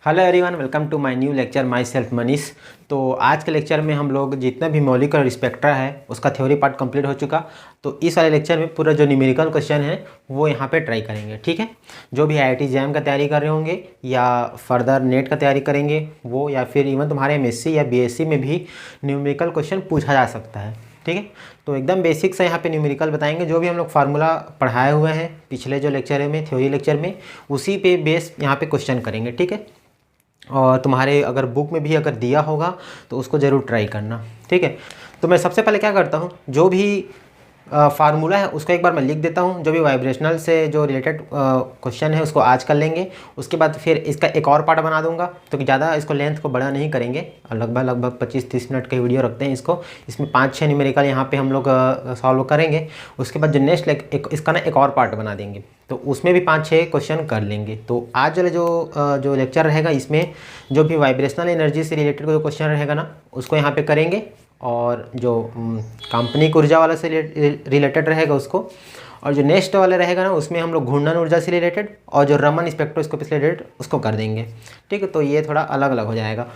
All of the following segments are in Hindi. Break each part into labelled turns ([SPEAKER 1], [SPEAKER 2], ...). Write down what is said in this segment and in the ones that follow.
[SPEAKER 1] Hello everyone, welcome to my new lecture. Myself Manish. तो आज के लेक्चर में हम लोग जितना भी मॉलिक्यूलर स्पेक्ट्रा है उसका थ्योरी पार्ट कंप्लीट हो चुका। तो इस वाले लेक्चर में पूरा जो न्यूमेरिकल क्वेश्चन है वो यहाँ पे ट्राई करेंगे। ठीक है, जो भी IIT जैम का तैयारी कर रहे होंगे या फर्दर नेट का तैयारी करेंगे वो, या फिर इवन तुम्हारे MSc या BSc में भी न्यूमेरिकल क्वेश्चन पूछा जा सकता है। ठीक है, तो एकदम बेसिक से यहाँ पे न्यूमेरिकल बताएंगे। जो भी हम लोग फार्मूला पढ़ाए हुए हैं पिछले जो लेक्चर में, थ्योरी लेक्चर में, उसी पे बेस यहाँ पे क्वेश्चन करेंगे। ठीक है, और तुम्हारे अगर बुक में भी अगर दिया होगा तो उसको ज़रूर ट्राई करना। ठीक है, तो मैं सबसे पहले क्या करता हूँ, जो भी फार्मूला है उसको एक बार मैं लिख देता हूँ। जो भी वाइब्रेशनल से जो रिलेटेड क्वेश्चन है उसको आज कर लेंगे। उसके बाद फिर इसका एक और पार्ट बना दूंगा, तो ज़्यादा इसको लेंथ को बड़ा नहीं करेंगे। लगभग 25-30 मिनट का वीडियो रखते हैं इसको। इसमें 5-6 न्यूमेरिकल यहाँ पे हम लोग सॉल्व करेंगे। उसके बाद जो नेक्स्ट इसका ना एक और पार्ट बना देंगे, तो उसमें भी 5-6 क्वेश्चन कर लेंगे। तो आज वाले जो लेक्चर रहेगा इसमें जो भी वाइब्रेशनल एनर्जी से रिलेटेड कोई क्वेश्चन रहेगा ना उसको यहाँ पे करेंगे, और जो काल्पनिक ऊर्जा वाला से रिलेटेड रहेगा उसको, और जो नेक्स्ट वाला रहेगा ना उसमें हम लोग घूर्णन ऊर्जा से रिलेटेड और जो रमन स्पेक्ट्रोस्कोपी से रिलेटेड उसको कर देंगे। ठीक है, तो ये थोड़ा अलग अलग हो जाएगा।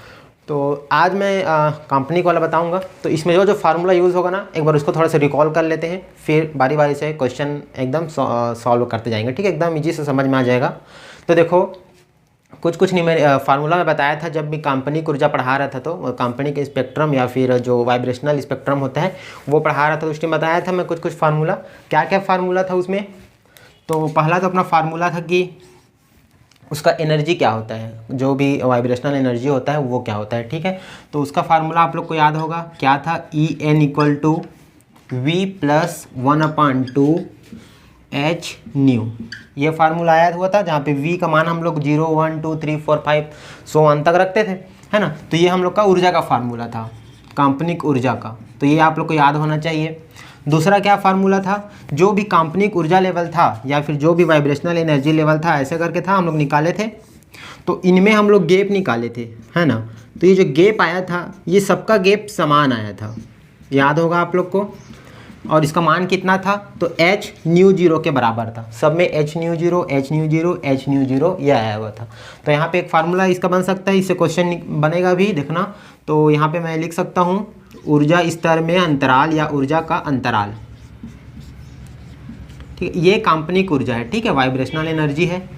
[SPEAKER 1] तो आज मैं काल्पनिक वाला बताऊंगा। तो इसमें जो फार्मूला यूज़ होगा ना एक बार उसको थोड़ा सा रिकॉल कर लेते हैं, फिर बारी बारी से क्वेश्चन एकदम सॉल्व करते जाएंगे। ठीक है, एकदम ईजी से समझ में आ जाएगा। तो देखो, कुछ नहीं, मैं फार्मूला में बताया था जब भी काल्पनिक ऊर्जा पढ़ा रहा था, तो काल्पनिक स्पेक्ट्रम या फिर जो वाइब्रेशनल स्पेक्ट्रम होता है वो पढ़ा रहा था। तो उस टाइम बताया था मैं कुछ फार्मूला। क्या क्या फार्मूला था उसमें, तो पहला तो अपना फार्मूला था कि उसका एनर्जी क्या होता है, जो भी वाइब्रेशनल एनर्जी होता है वो क्या होता है। ठीक है, तो उसका फार्मूला आप लोग को याद होगा, क्या था, En = V + 1/2 h न्यू। ये फार्मूला आया हुआ था जहाँ पे V का मान हम लोग 0, 1, 2, 3, 4, 5 100 1 तक रखते थे, है ना। तो ये हम लोग का ऊर्जा का फार्मूला था, काल्पनिक ऊर्जा का। तो ये आप लोग को याद होना चाहिए। दूसरा क्या फार्मूला था, जो भी काल्पनिक ऊर्जा लेवल था या फिर जो भी वाइब्रेशनल एनर्जी लेवल था, ऐसे करके था हम लोग निकाले थे। तो इनमें हम लोग गैप निकाले थे, है ना। तो ये जो गैप आया था ये सबका गैप समान आया था, याद होगा आप लोग को। और इसका मान कितना था, तो h ν0 के बराबर था। सब में h ν0 h ν0 h ν0 ये आया हुआ था। तो यहाँ पे एक फार्मूला इसका बन सकता है, इससे क्वेश्चन बनेगा भी, देखना। तो यहाँ पे मैं लिख सकता हूँ ऊर्जा स्तर में अंतराल या ऊर्जा का अंतराल। ठीक है, ये काल्पनिक ऊर्जा है। ठीक है, वाइब्रेशनल एनर्जी है,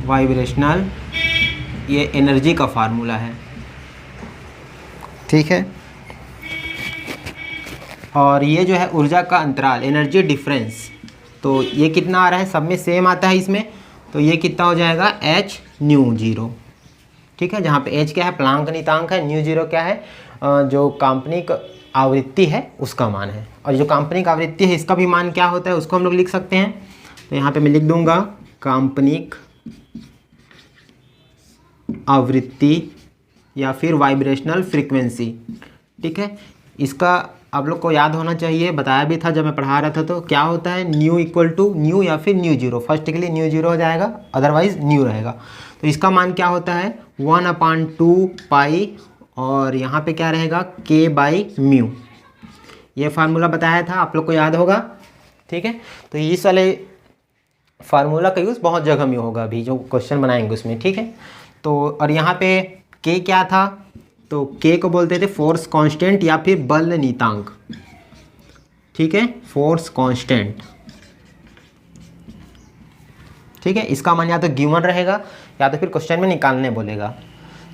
[SPEAKER 1] वाइब्रेशनल ये एनर्जी का फार्मूला है। ठीक है, और ये जो है ऊर्जा का अंतराल, एनर्जी डिफरेंस, तो ये कितना आ रहा है, सब में सेम आता है इसमें। तो ये कितना हो जाएगा, h ν0। ठीक है, जहाँ पे h क्या है, प्लांक नियतांक है, ν0 क्या है, जो काल्पनिक आवृत्ति है उसका मान है। और जो काल्पनिक आवृत्ति है इसका भी मान क्या होता है उसको हम लोग लिख सकते हैं। तो यहाँ पे मैं लिख दूंगा काल्पनिक आवृत्ति या फिर वाइब्रेशनल फ्रीक्वेंसी। ठीक है, इसका आप लोग को याद होना चाहिए, बताया भी था जब मैं पढ़ा रहा था। तो क्या होता है, न्यू इक्वल टू न्यू या फिर ν0, फर्स्ट के लिए ν0 हो जाएगा, अदरवाइज न्यू रहेगा। तो इसका मान क्या होता है, 1/2 पाई, और यहाँ पे क्या रहेगा, k/μ। ये फार्मूला बताया था, आप लोग को याद होगा। ठीक है, तो इस वाले फार्मूला का यूज़ बहुत जगह में होगा अभी जो क्वेश्चन बनाएंगे उसमें। ठीक है, तो और यहाँ पे k क्या था, तो k को बोलते थे फोर्स कांस्टेंट या फिर बल नियतांक। ठीक है, फोर्स कांस्टेंट। ठीक है, इसका मान या तो गिवन रहेगा या तो फिर क्वेश्चन में निकालने बोलेगा।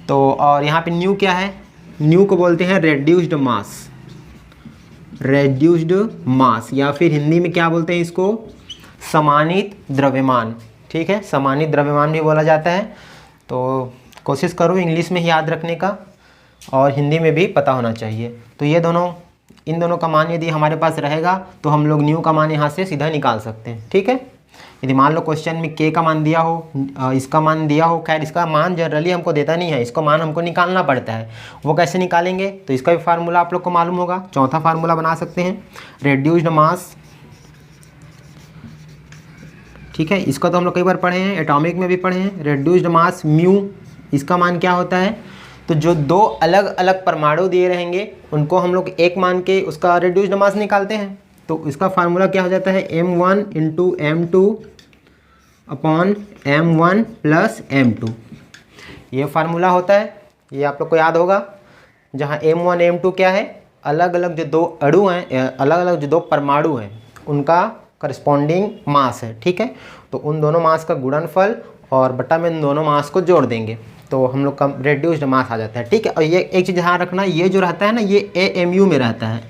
[SPEAKER 1] तो और यहाँ पे न्यू क्या है, न्यू को बोलते हैं रेड्यूस्ड मास, रेड्यूस्ड मास, या फिर हिंदी में क्या बोलते हैं इसको, समानित द्रव्यमान। ठीक है, समानित द्रव्यमान भी बोला जाता है। तो कोशिश करो इंग्लिश में ही याद रखने का और हिंदी में भी पता होना चाहिए। तो ये दोनों, इन दोनों का मान यदि हमारे पास रहेगा तो हम लोग न्यू का मान यहाँ से सीधा निकाल सकते हैं। ठीक है, यदि मान लो क्वेश्चन में k का मान दिया हो, इसका मान दिया हो, खैर इसका मान जनरली हमको देता नहीं है, इसको मान हमको निकालना पड़ता है। वो कैसे निकालेंगे, तो इसका भी फार्मूला आप लोग को मालूम होगा। चौथा फार्मूला बना सकते हैं, रेड्यूस्ड मास। ठीक है, इसका तो हम लोग कई बार पढ़े हैं, एटॉमिक में भी पढ़े हैं। रेड्यूस्ड मास म्यू, इसका मान क्या होता है, तो जो दो अलग अलग परमाणु दिए रहेंगे उनको हम लोग एक मान के उसका रेड्यूस्ड मास निकालते हैं। तो इसका फार्मूला क्या हो जाता है, m1 × m2 upon m1 plus m2, ये फार्मूला होता है, ये आप लोग को याद होगा। जहाँ m1 m2 क्या है, अलग अलग जो दो अणु हैं, अलग अलग जो दो परमाणु हैं उनका करस्पॉन्डिंग मास है, ठीक है। तो उन दोनों मास का गुणनफल और बटा में उन दोनों मास को जोड़ देंगे तो हम लोग का रेड्यूस्ड मास आ जाता है, ठीक है। और ये एक चीज़ ध्यान रखना, ये जो रहता है ना, ये AMU में रहता है,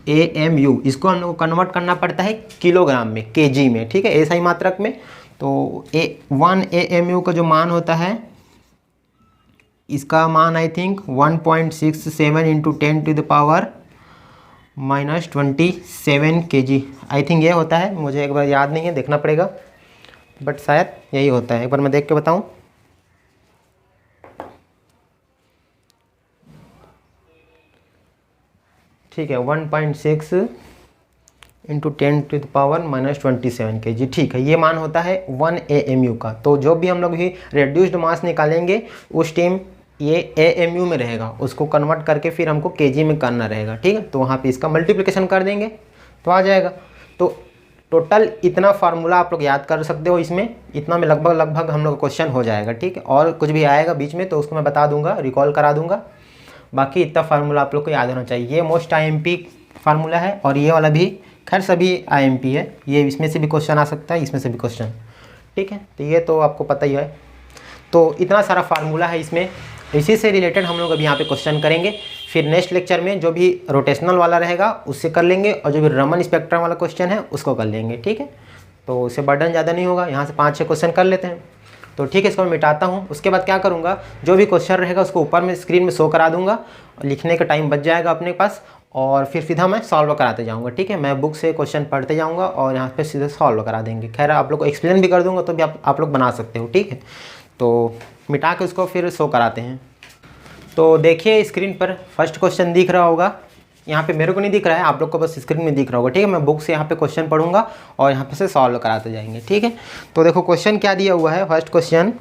[SPEAKER 1] AMU, इसको हम लोग को कन्वर्ट करना पड़ता है किलोग्राम में, kg में, ठीक है, ऐसा ही मात्रक में। तो 1 AMU का जो मान होता है, इसका मान I think 1.67 into 10⁻⁻27 kg I think ये होता है, मुझे एक बार याद नहीं है, देखना पड़ेगा, बट शायद यही होता है। एक बार मैं देख के बताऊं। ठीक है, 1.6 इंटू 10⁻⁻27 kg, ठीक है, ये मान होता है 1 AMU का। तो जो भी हम लोग भी रेड्यूस्ड मास निकालेंगे उस टाइम ये AMU में रहेगा, उसको कन्वर्ट करके फिर हमको kg में करना रहेगा, ठीक है। तो वहाँ पे इसका मल्टीप्लिकेशन कर देंगे तो आ जाएगा। तो टोटल इतना फार्मूला आप लोग याद कर सकते हो, इसमें इतना में लगभग हम लोग क्वेश्चन हो जाएगा, ठीक है। और कुछ भी आएगा बीच में तो उसको मैं बता दूंगा, रिकॉल करा दूंगा। बाकी इतना फार्मूला आप लोग को याद होना चाहिए। ये मोस्ट IMP फार्मूला है और ये वाला भी खैर सभी IMP है, ये इसमें से भी क्वेश्चन आ सकता है, इसमें से भी क्वेश्चन, ठीक है। तो ये तो आपको पता ही है। तो इतना सारा फार्मूला है इसमें, इसी से रिलेटेड हम लोग अभी यहाँ पे क्वेश्चन करेंगे। फिर नेक्स्ट लेक्चर में जो भी रोटेशनल वाला रहेगा उससे कर लेंगे, और जो भी रमन स्पेक्ट्रम वाला क्वेश्चन है उसको कर लेंगे, ठीक है। तो उससे बर्डन ज़्यादा नहीं होगा, यहाँ से 5-6 क्वेश्चन कर लेते हैं। तो ठीक है, इसको मैं मिटाता हूँ। उसके बाद क्या करूँगा, जो भी क्वेश्चन रहेगा उसको ऊपर में स्क्रीन में शो करा दूँगा, लिखने का टाइम बच जाएगा अपने पास, और फिर सीधा मैं सॉल्व कराते जाऊँगा, ठीक है। मैं बुक से क्वेश्चन पढ़ते जाऊँगा और यहाँ पे सीधे सॉल्व करा देंगे। खैर आप लोग को एक्सप्लेन भी कर दूँगा तो भी आप लोग बना सकते हो, ठीक है। तो मिटा के उसको फिर शो कराते हैं। तो देखिए स्क्रीन पर फर्स्ट क्वेश्चन दिख रहा होगा, यहाँ पे मेरे को नहीं दिख रहा है, आप लोग को बस स्क्रीन में दिख रहा होगा, ठीक है। मैं बुक से यहाँ पे क्वेश्चन पढ़ूंगा और यहाँ पे से सॉल्व कराते जाएंगे, ठीक है। तो देखो क्वेश्चन क्या दिया हुआ है। First question,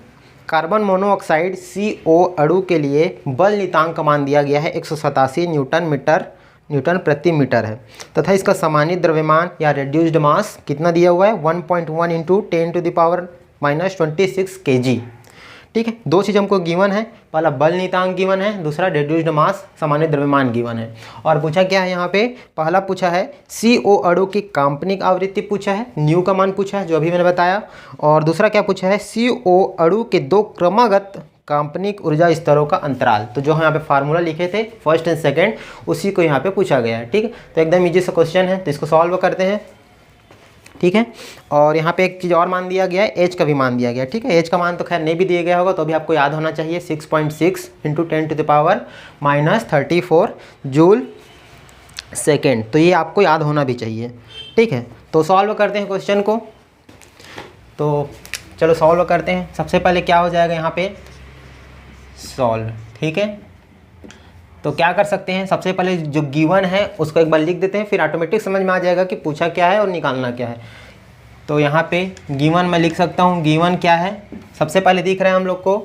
[SPEAKER 1] carbon monoxide CO अणु के लिए बल नियतांक का मान दिया गया है 187 न्यूटन प्रति मीटर है, तथा इसका सामान्य द्रव्यमान या रेड्यूस्ड मास कितना दिया हुआ है, 1.1 इंटू 10⁻⁻26 kg, ठीक है। दो चीज़ हमको गिवन है, पहला बल नियतांक गिवन है, दूसरा रेड्यूस्ड मास सामान्य द्रव्यमान गिवन है। और पूछा क्या है यहाँ पे, पहला पूछा है CO अणु की काल्पनिक आवृत्ति पूछा है, न्यू का मान पूछा है जो अभी मैंने बताया, और दूसरा क्या पूछा है, CO अणु के दो क्रमागत काल्पनिक ऊर्जा स्तरों का अंतराल। तो जो हम यहाँ पे फार्मूला लिखे थे फर्स्ट एंड सेकेंड, उसी को यहाँ पे पूछा गया है, ठीक है। तो एकदम ईजी सा क्वेश्चन है, तो इसको सॉल्व करते हैं, ठीक है। और यहाँ पे एक चीज़ और मान दिया गया है, एच का भी मान दिया गया है, ठीक है। एच का मान तो खैर नहीं भी दिया गया होगा, तो भी आपको याद होना चाहिए, 6.6 इंटू 10⁻⁻34 जूल सेकेंड, तो ये आपको याद होना भी चाहिए, ठीक है। तो सॉल्व करते हैं क्वेश्चन को। तो चलो सॉल्व करते हैं। सबसे पहले क्या हो जाएगा यहाँ पे, सॉल्व, ठीक है। तो क्या कर सकते हैं, सबसे पहले जो गिवन है उसको एक बार लिख देते हैं, फिर ऑटोमेटिक समझ में आ जाएगा कि पूछा क्या है और निकालना क्या है। तो यहाँ पे गिवन मैं लिख सकता हूँ, गिवन क्या है, सबसे पहले दिख रहा है हम लोग को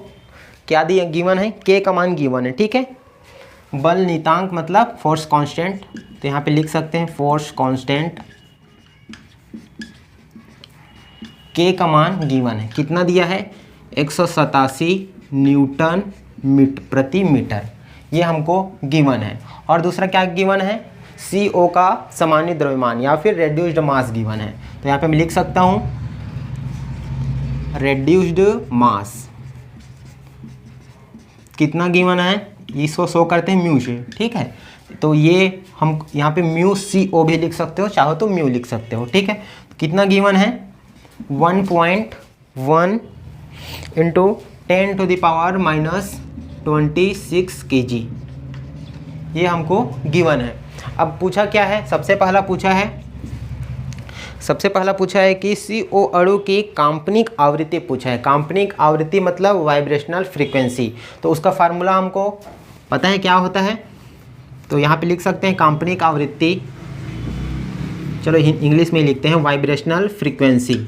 [SPEAKER 1] क्या दिया, गिवन है के का मान गिवन है, ठीक है। बल नियतांक मतलब फोर्स कांस्टेंट, तो यहाँ पे लिख सकते हैं फोर्स कांस्टेंट, के का मान गिवन है, कितना दिया है, 187 न्यूटन प्रति मीटर, ये हमको गिवन है। और दूसरा क्या गिवन है, CO का सामान्य द्रव्यमान या फिर रेड्यूस्ड मास गिवन है। तो यहाँ पे मैं लिख सकता हूँ रेड्यूस्ड मास कितना गिवन है, इसको शो करते हैं म्यू से, ठीक है। तो ये हम यहाँ पे म्यू CO भी लिख सकते हो, चाहो तो म्यू लिख सकते हो, ठीक है। तो कितना गिवन है, 1.1 इंटू 10⁻⁻26 kg, ये हमको गिवन है। अब पूछा क्या है, सबसे पहला पूछा है कि CO अणु की काल्पनिक आवृत्ति पूछा है। काल्पनिक आवृत्ति मतलब वाइब्रेशनल फ्रीक्वेंसी, तो उसका फार्मूला हमको पता है क्या होता है। तो यहाँ पे लिख सकते हैं काल्पनिक आवृत्ति, चलो इंग्लिश में लिखते हैं वाइब्रेशनल फ्रीक्वेंसी,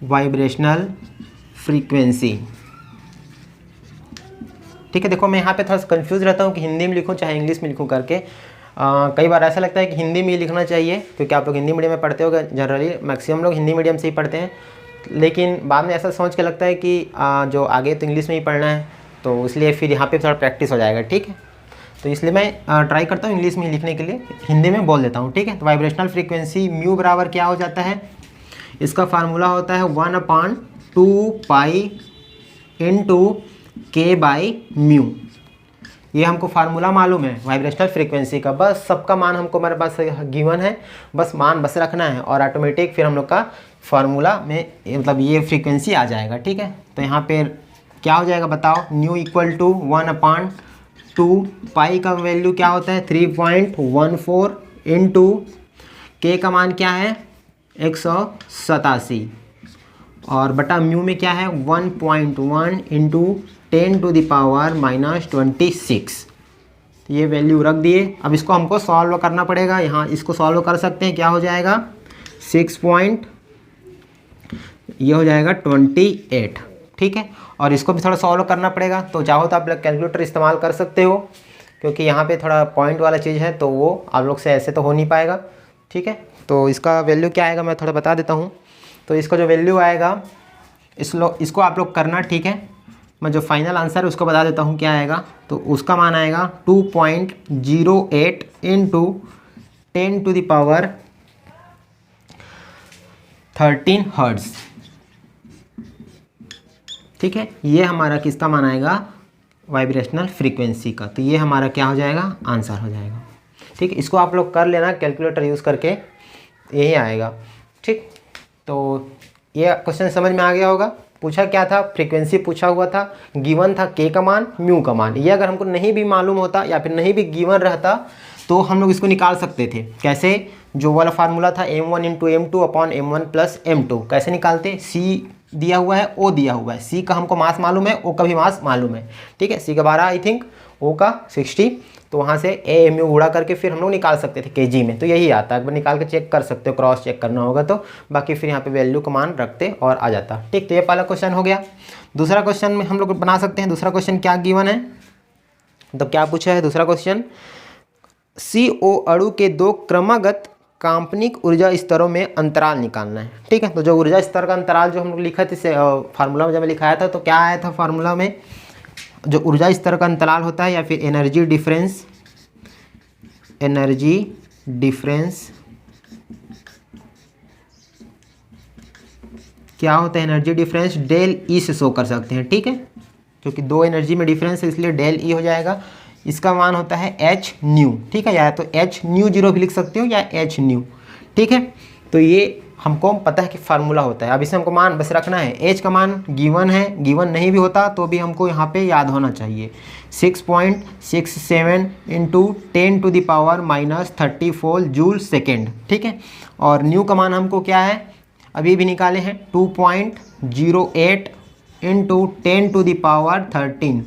[SPEAKER 1] वाइब्रेशनल फ्रीक्वेंसी, ठीक है। देखो मैं यहाँ पे थोड़ा सा कंफ्यूज रहता हूँ कि हिंदी में लिखूँ चाहे इंग्लिश में लिखूँ करके। कई बार ऐसा लगता है कि हिंदी में ही लिखना चाहिए, क्योंकि आप लोग हिंदी मीडियम में पढ़ते हो, जनरली मैक्सिमम लोग हिंदी मीडियम से ही पढ़ते हैं, लेकिन बाद में ऐसा सोच के लगता है कि जो आगे तो इंग्लिश में ही पढ़ना है, तो इसलिए फिर यहाँ पे थोड़ा प्रैक्टिस हो जाएगा, ठीक है। तो इसलिए मैं ट्राई करता हूँ इंग्लिश में लिखने के लिए, हिंदी में बोल देता हूँ, ठीक है। तो वाइब्रेशनल फ्रीक्वेंसी म्यू बराबर क्या हो जाता है, इसका फार्मूला होता है 1/2 पाई इंटू के बाई म्यू। ये हमको फार्मूला मालूम है वाइब्रेशनल फ्रीक्वेंसी का, बस सबका मान हमको हमारे पास गिवन है, बस मान बस रखना है और ऑटोमेटिक फिर हम लोग का फार्मूला में मतलब ये फ्रीक्वेंसी आ जाएगा, ठीक है। तो यहाँ पे क्या हो जाएगा बताओ, न्यू इक्वल टू 1/2 पाई का वैल्यू क्या होता है 3.14 इंटू के का मान क्या है 187 और बटा म्यू में क्या है 1.1 इंटू 10⁻⁻26। तो ये वैल्यू रख दिए। अब इसको हमको सॉल्व करना पड़ेगा, यहाँ इसको सॉल्व कर सकते हैं, क्या हो जाएगा ये हो जाएगा 28, ठीक है। और इसको भी थोड़ा सॉल्व करना पड़ेगा, तो चाहो तो आप लोग कैलकुलेटर इस्तेमाल कर सकते हो, क्योंकि यहाँ पे थोड़ा पॉइंट वाला चीज़ है, तो वो आप लोग से ऐसे तो हो नहीं पाएगा, ठीक है। तो इसका वैल्यू क्या आएगा मैं थोड़ा बता देता हूँ। तो इसका जो वैल्यू आएगा इसको आप लोग करना, ठीक है। मैं जो फाइनल आंसर है उसको बता देता हूँ क्या आएगा। तो उसका मान आएगा 2.08 इंटू 10⁻13 हर्ट्ज़, ठीक है। ये हमारा किसका मान आएगा वाइब्रेशनल फ्रीक्वेंसी का। तो ये हमारा क्या हो जाएगा आंसर हो जाएगा, ठीक है। इसको आप लोग कर लेना कैलकुलेटर यूज़ करके, यही आएगा, ठीक। तो ये क्वेश्चन समझ में आ गया होगा। पूछा क्या था, फ्रीक्वेंसी पूछा हुआ था, गिवन था के का मान म्यू का मान। ये अगर हमको नहीं भी मालूम होता या फिर नहीं भी गिवन रहता तो हम लोग इसको निकाल सकते थे। कैसे, जो वाला फार्मूला था m1 into m2 upon m1 plus m2, कैसे निकालते, c दिया हुआ है, o दिया हुआ है, c का हमको मास मालूम है, o का भी मास मालूम है, ठीक है। c का 12 आई थिंक, o का 60, तो वहाँ से a mu गुणा करके फिर हम लोग निकाल सकते थे kg में। तो यही आता है, एक बार निकाल के चेक कर सकते हो, क्रॉस चेक करना होगा तो, बाकी फिर यहाँ पे वैल्यू का मान रखते और आ जाता, ठीक। तो ये पहला क्वेश्चन हो गया। दूसरा क्वेश्चन में हम लोग बना सकते हैं। दूसरा क्वेश्चन क्या गिवन है, मतलब क्या पूछा है दूसरा क्वेश्चन, CO अणु के 2 क्रमागत काल्पनिक ऊर्जा स्तरों में अंतराल निकालना है, ठीक है। तो जो ऊर्जा स्तर का अंतराल जो हम लोग लिखा थे फार्मूला में जब मैं लिखाया था, तो क्या आया था फार्मूला में, जो ऊर्जा स्तर का अंतराल होता है या फिर एनर्जी डिफरेंस क्या होता है, एनर्जी डिफरेंस डेल ई से शो कर सकते हैं, ठीक है। क्योंकि 2 एनर्जी में डिफरेंस है इसलिए डेल ई हो जाएगा। इसका मान होता है एच न्यू, ठीक है, या तो एच न्यू 0 भी लिख सकते हो या एच न्यू, ठीक है। तो ये हमको पता है कि फार्मूला होता है। अब इसे हमको मान बस रखना है, एच का मान गिवन है, गिवन नहीं भी होता तो भी हमको यहाँ पे याद होना चाहिए 6.67 इंटू 10⁻⁻34 जूल सेकेंड, ठीक है। और न्यू का मान हमको क्या है अभी भी निकाले हैं 2.08 इंटू 10⁻13,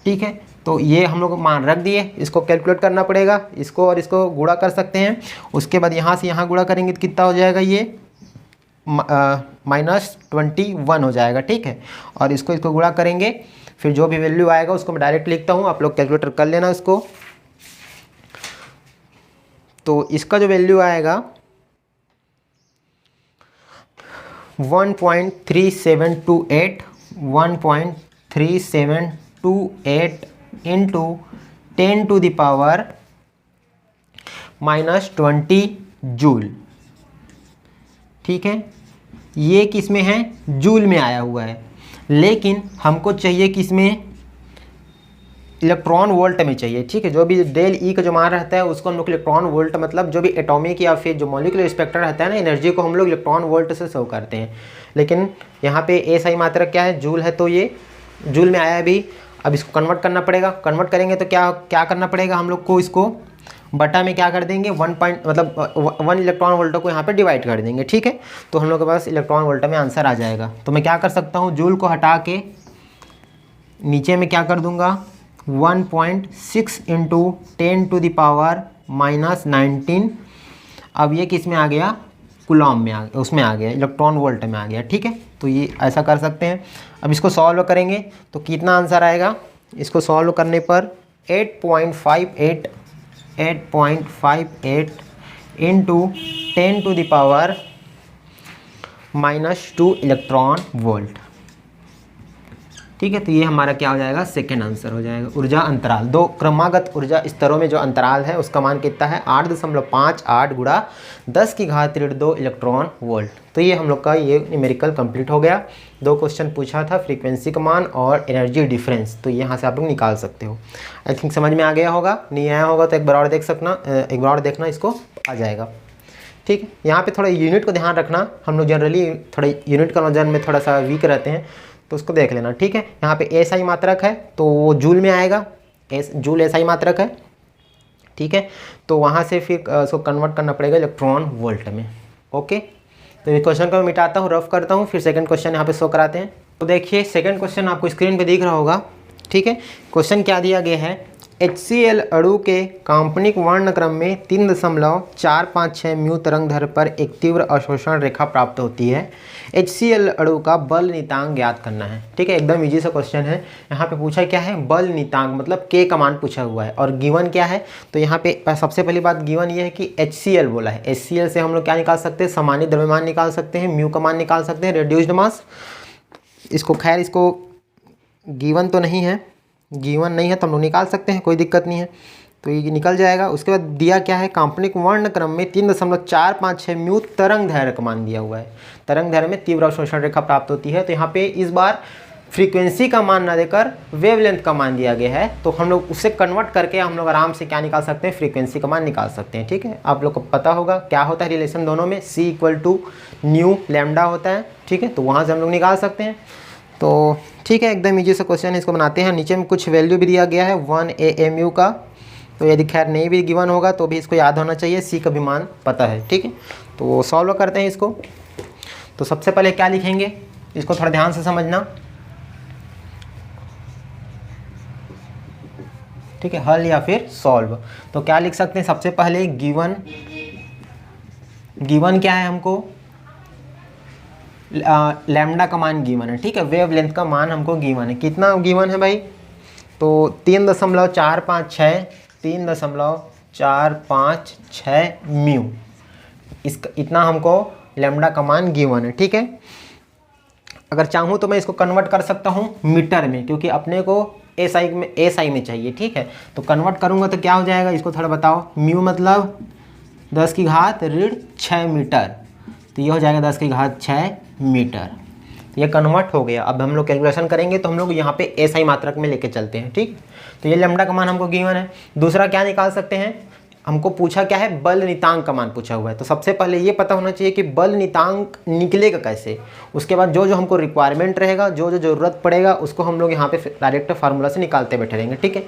[SPEAKER 1] ठीक है। तो ये हम लोग मान रख दिए, इसको कैलकुलेट करना पड़ेगा, इसको और इसको गुणा कर सकते हैं। उसके बाद यहाँ से यहाँ गुणा करेंगे तो कितना हो जाएगा, ये -21 हो जाएगा, ठीक है। और इसको गुणा करेंगे, फिर जो भी वैल्यू आएगा उसको मैं डायरेक्ट लिखता हूँ, आप लोग कैलकुलेटर कर लेना इसको। तो इसका जो वैल्यू आएगा 1.3728 इंटू 10⁻⁻20 जूल, ठीक है। ये किस में है, जूल में आया हुआ है, लेकिन हमको चाहिए किसमें, इलेक्ट्रॉन वोल्ट में चाहिए, ठीक है। जो भी डेल ई का जो मान रहता है उसको हम लोग इलेक्ट्रॉन वोल्ट, मतलब जो भी एटॉमिक या फिर जो मॉलिक्यूलर स्पेक्ट्रम रहता है ना एनर्जी को हम लोग इलेक्ट्रॉन वोल्ट से शो करते हैं। लेकिन यहाँ पे ए सही मात्रा क्या है, जूल है, तो ये जूल में आया अभी। अब इसको कन्वर्ट करना पड़ेगा, कन्वर्ट करेंगे तो क्या करना पड़ेगा हम लोग को, इसको बटा में क्या कर देंगे 1 इलेक्ट्रॉन वोल्ट को यहाँ पे डिवाइड कर देंगे, ठीक है। तो हम लोग के पास इलेक्ट्रॉन वोल्ट में आंसर आ जाएगा। तो मैं क्या कर सकता हूँ, जूल को हटा के नीचे में क्या कर दूंगा 1.6 इंटू 10⁻⁻19। अब ये किस में आ गया, कूलॉम में आ गया, उसमें आ गया, इलेक्ट्रॉन वोल्ट में आ गया, ठीक है। तो ये ऐसा कर सकते हैं। अब इसको सॉल्व करेंगे तो कितना आंसर आएगा, इसको सॉल्व करने पर 8.58 8.58 इंटू 10⁻⁻² इलेक्ट्रॉन वोल्ट। ठीक है, तो ये हमारा क्या हो जाएगा, सेकेंड आंसर हो जाएगा। ऊर्जा अंतराल, दो क्रमागत ऊर्जा स्तरों में जो अंतराल है उसका मान कितना है, 8.58 गुणा 10⁻²² इलेक्ट्रॉन वोल्ट। तो ये हम लोग का ये न्यूमेरिकल कंप्लीट हो गया। दो क्वेश्चन पूछा था, फ्रीक्वेंसी का मान और एनर्जी डिफरेंस, तो यहाँ से आप लोग निकाल सकते हो। आई थिंक समझ में आ गया होगा, नहीं आया होगा तो एक बार और देखना, इसको आ जाएगा। ठीक है, यहाँ पे थोड़ा यूनिट को ध्यान रखना, हम लोग जनरली थोड़ा यूनिट कन्वर्जन में थोड़ा सा वीक रहते हैं, तो उसको देख लेना। ठीक है, यहाँ पे एसआई मात्रक है तो वो जूल में आएगा, जूल एसआई मात्रक है। ठीक है, तो वहाँ से फिर उसको कन्वर्ट करना पड़ेगा इलेक्ट्रॉन वोल्ट में। ओके, तो इस क्वेश्चन को मैं मिटाता हूँ, रफ करता हूँ, फिर सेकंड क्वेश्चन यहाँ पे शो कराते हैं। तो देखिए सेकंड क्वेश्चन आपको स्क्रीन पे दिख रहा होगा। ठीक है, क्वेश्चन क्या दिया गया है, HCl अणु के काल्पनिक वर्णक्रम में 3.456 म्यू तरंग दैर्ध्य पर एक तीव्र अवशोषण रेखा प्राप्त होती है। HCl अणु का बल नियतांक ज्ञात करना है। ठीक है, एकदम इजी सा क्वेश्चन है। यहाँ पे पूछा क्या है, बल नियतांक मतलब K का मान पूछा हुआ है और गिवन क्या है, तो यहाँ पे सबसे पहली बात गिवन ये है कि HCl बोला है। HCl से हम लोग क्या निकाल सकते हैं, सामान्य द्रव्यमान निकाल सकते हैं, म्यू का मान निकाल सकते हैं, रिड्यूस्ड मास। इसको खैर इसको गिवन तो नहीं है, गिवन नहीं है तो हम लोग निकाल सकते हैं, कोई दिक्कत नहीं है, तो ये निकल जाएगा। उसके बाद दिया क्या है, काल्पनिक वर्णक्रम में 3.456 म्यू तरंग दैर्ध्य का मान दिया हुआ है। तरंग दैर्ध्य में तीव्र अवशोषण रेखा प्राप्त होती है। तो यहाँ पे इस बार फ्रीक्वेंसी का मान ना देकर वेवलेंथ का मान दिया गया है, तो हम लोग उससे कन्वर्ट करके हम लोग आराम से क्या निकाल सकते हैं, फ्रीक्वेंसी का मान निकाल सकते हैं। ठीक है, आप लोग को पता होगा क्या होता है रिलेशन दोनों में, C = न्यू लैम्डा होता है। ठीक है, तो वहाँ से हम लोग निकाल सकते हैं। तो ठीक है, एकदम इजी सा क्वेश्चन है, इसको बनाते हैं। नीचे में कुछ वैल्यू भी दिया गया है 1 AMU का, तो यदि खैर नहीं भी गिवन होगा तो भी इसको याद होना चाहिए, C का भी मान पता है। ठीक है, तो सॉल्व करते हैं इसको। तो सबसे पहले क्या लिखेंगे, इसको थोड़ा ध्यान से समझना। ठीक है, हल या फिर सॉल्व, तो क्या लिख सकते हैं, सबसे पहले गिवन क्या है हमको, लैम्डा का मान गिवन है। ठीक है, वेवलेंथ का मान हमको गिवन है, कितना गिवन है भाई, तो 3.456 म्यू, इसका इतना हमको लैम्डा का मान गिवन है। ठीक है, अगर चाहूँ तो मैं इसको कन्वर्ट कर सकता हूँ मीटर में, क्योंकि अपने को एसआई में चाहिए। ठीक है, तो कन्वर्ट करूँगा तो क्या हो जाएगा, इसको थोड़ा बताओ। म्यू मतलब 10⁻6 मीटर, तो ये हो जाएगा 10⁻6 मीटर। तो ये कन्वर्ट हो गया। अब हम लोग कैलकुलेशन करेंगे तो हम लोग यहाँ पे एसआई मात्रक में लेके चलते हैं। ठीक, तो ये लैम्डा का मान हमको गिवन है। दूसरा क्या निकाल सकते हैं, हमको पूछा क्या है, बल नियतांक का मान पूछा हुआ है। तो सबसे पहले ये पता होना चाहिए कि बल नियतांक निकलेगा कैसे। उसके बाद जो जो हमको रिक्वायरमेंट रहेगा, जो जो ज़रूरत पड़ेगा, उसको हम लोग यहाँ पे डायरेक्ट फार्मूला से निकालते बैठे रहेंगे। ठीक है,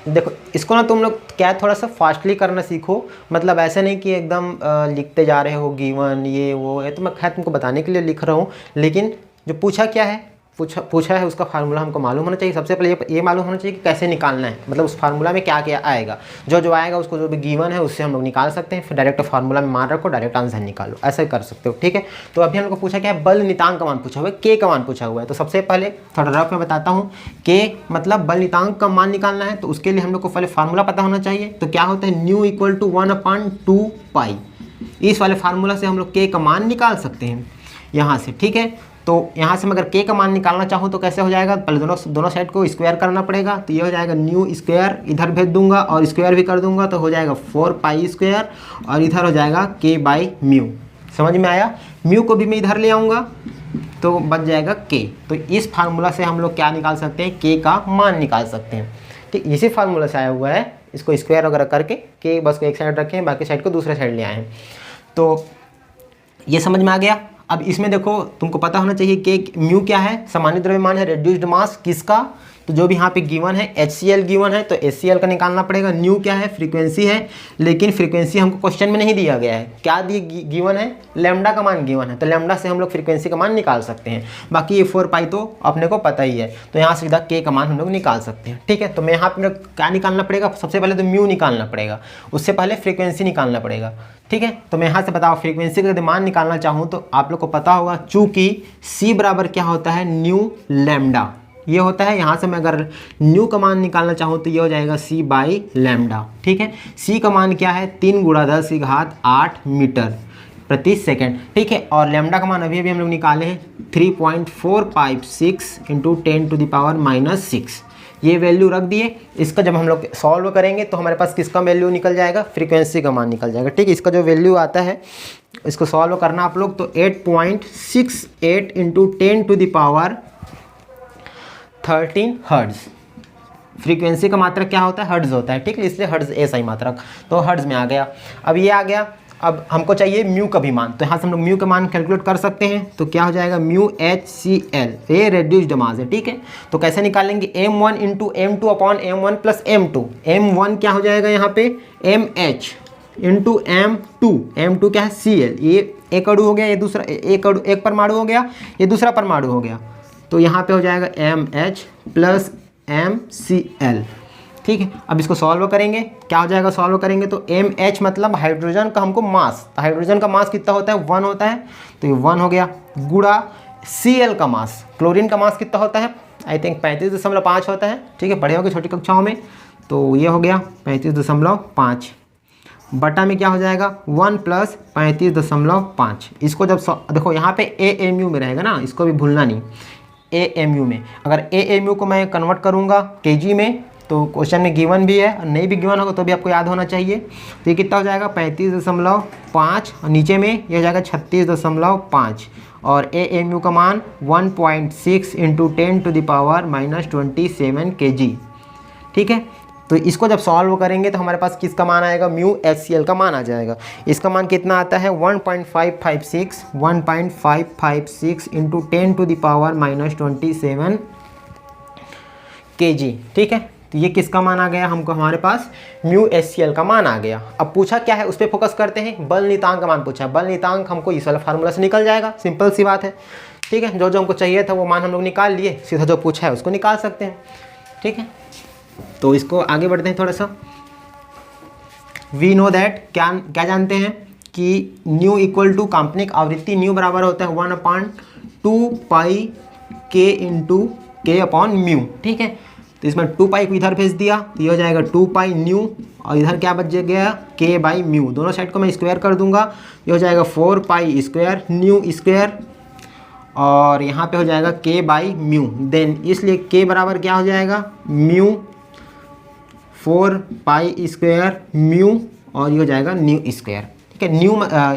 [SPEAKER 1] देखो इसको ना तुम लोग क्या थोड़ा सा फास्टली करना सीखो, मतलब ऐसे नहीं कि एकदम लिखते जा रहे हो गिवन ये वो है, तो मैं खैर तुमको बताने के लिए लिख रहा हूँ, लेकिन जो पूछा क्या है, पूछा है उसका फार्मूला हमको मालूम होना चाहिए। सबसे पहले ये मालूम होना चाहिए कि कैसे निकालना है, मतलब उस फार्मूला में क्या क्या आएगा, जो जो आएगा उसको जो भी गिवन है उससे हम लोग निकाल सकते हैं। फिर डायरेक्ट फार्मूला में मान रखो, डायरेक्ट आंसर निकालो, ऐसा कर सकते हो। ठीक है, तो अभी हम लोग को पूछा क्या है, बल नियतांक का मान पूछा हुआ है, K का मान पूछा हुआ है। तो सबसे पहले थोड़ा रफ में बताता हूँ, K मतलब बल नियतांक का मान निकालना है, तो उसके लिए हम लोग को पहले फार्मूला पता होना चाहिए। तो क्या होता है, न्यू = 1/2π, इस वाले फार्मूला से हम लोग K का मान निकाल सकते हैं यहाँ से। ठीक है, तो यहाँ से मैं अगर K का मान निकालना चाहूँ तो कैसे हो जाएगा, पहले दोनों साइड को स्क्वायर करना पड़ेगा। तो ये हो जाएगा न्यू स्क्वायर, इधर भेज दूंगा और स्क्वायर भी कर दूंगा, तो हो जाएगा 4π², और इधर हो जाएगा K/μ। समझ में आया, म्यू को भी मैं इधर ले आऊँगा तो बच जाएगा K। तो इस फार्मूला से हम लोग क्या निकाल सकते हैं, K का मान निकाल सकते हैं। ठीक, इसी फार्मूला से आया हुआ है, इसको स्क्वायर वगैरह करके K बस को एक साइड रखें, बाकी साइड को दूसरे साइड ले आए हैं। तो ये समझ में आ गया। अब इसमें देखो तुमको पता होना चाहिए कि म्यू क्या है, सामान्य द्रव्यमान है, रिड्यूस्ड मास किसका, तो जो भी यहाँ पे गिवन है HCl गिवन है, तो HCl का निकालना पड़ेगा। न्यू क्या है, फ्रीक्वेंसी है, लेकिन फ्रीक्वेंसी हमको क्वेश्चन में नहीं दिया गया है। क्या गिवन है, लैम्डा का मान गिवन है, तो लैम्डा से हम लोग फ्रीक्वेंसी का मान निकाल सकते हैं। बाकी ये 4π तो अपने को पता ही है, तो यहाँ सीधा K का मान हम लोग निकाल सकते हैं। ठीक है, तो मैं यहाँ पर क्या निकालना पड़ेगा, सबसे पहले तो म्यू निकालना पड़ेगा, उससे पहले फ्रीक्वेंसी निकालना पड़ेगा। ठीक है, तो मैं यहाँ से बताओ फ्रीक्वेंसी का यदि मान निकालना चाहूँ तो आप लोग को पता होगा, चूँकि C बराबर क्या होता है, न्यू लैम्डा, ये होता है। यहाँ से मैं अगर न्यू का मान निकालना चाहूँ तो ये हो जाएगा c बाई लैम्डा, ठीक है। c का मान क्या है 3 × 10⁸ मीटर प्रति सेकेंड, ठीक है। और लैम्डा का मान अभी अभी हम लोग निकाले हैं 3.456 × 10⁻⁻6, ये वैल्यू रख दिए। इसका जब हम लोग सॉल्व करेंगे तो हमारे पास किसका वैल्यू निकल जाएगा, फ्रीक्वेंसी का मान निकल जाएगा, ठीक है। इसका जो वैल्यू आता है इसको सॉल्व करना आप लोग तो 8.68 × 10⁻13 हर्ट्ज। फ्रीक्वेंसी का मात्रक क्या होता है, हर्ट्ज होता है, ठीक है, इसलिए हर्ट्ज ऐसा ही मात्रक, तो हर्ट्ज में आ गया। अब ये आ गया। अब हमको चाहिए म्यू का भी मान, तो यहाँ से हम लोग म्यू का मान कैलकुलेट कर सकते हैं। तो क्या हो जाएगा म्यू HCl, ये रेड्यूस्ड मास है, ठीक है। तो कैसे निकालेंगे, m1 × m2 upon m1 plus m2। m1 क्या हो जाएगा यहाँ पे mH × m2 क्या है Cl, ये एक अणु हो गया, ये दूसरा एक परमाणु हो गया, ये दूसरा परमाणु हो गया, तो यहाँ पे हो जाएगा MH प्लस MCl, ठीक है। अब इसको सॉल्व करेंगे, क्या हो जाएगा सॉल्व करेंगे तो MH मतलब हाइड्रोजन का हमको मास, तो हाइड्रोजन का मास कितना होता है 1 होता है, तो ये 1 हो गया, गुणा Cl का मास, क्लोरीन का मास कितना होता है आई थिंक 35.5 होता है, ठीक है, पढ़े होंगे छोटी कक्षाओं में। तो ये हो गया 35.5, बटा में क्या हो जाएगा 1 + 35.5। इसको जब देखो यहाँ पे AMU में रहेगा ना, इसको भी भूलना नहीं, AMU में। अगर AMU को मैं कन्वर्ट करूँगा kg में तो क्वेश्चन में गिवन भी है, और नहीं भी गिवन होगा तो भी आपको याद होना चाहिए। तो ये कितना हो जाएगा 35.5, और नीचे में ये हो जाएगा 36.5, और AMU का मान 1.6 × 10⁻⁻27 kg, ठीक है। तो इसको जब सॉल्व करेंगे तो हमारे पास किसका मान आएगा, म्यू HCl का मान आ जाएगा। इसका मान कितना आता है 1.556 × 10⁻⁻27 kg, ठीक है। तो ये किसका मान आ गया हमको, हमारे पास म्यू HCl का मान आ गया। अब पूछा क्या है उस पर फोकस करते हैं, बल नियतांक का मान पूछा है। बल नियतांक हमको इस वाला फार्मूला से निकल जाएगा, सिंपल सी बात है, ठीक है। जो जो हमको चाहिए था वो मान हम लोग निकाल लिए, सीधा जो पूछा है उसको निकाल सकते हैं, ठीक है। तो इसको आगे बढ़ते हैं थोड़ा सा। वी नो दैट, क्या जानते हैं कि न्यू इक्वल टू काल्पनिक आवृत्ति, न्यू बराबर होता है 1/2 पाई k × k/μ, ठीक है। तो इसमें 2 पाई को इधर भेज दिया तो ये हो जाएगा 2 पाई न्यू, और इधर क्या बच गया k/μ, दोनों साइड को मैं स्क्वायर कर दूंगा, ये हो जाएगा 4 पाई स्क्वायर न्यू स्क्वायर, और यहाँ पे हो जाएगा k/μ। देन इसलिए k बराबर क्या हो जाएगा म्यू 4 पाई स्क्वायर म्यू, और ये हो जाएगा न्यू स्क्वायर, ठीक है।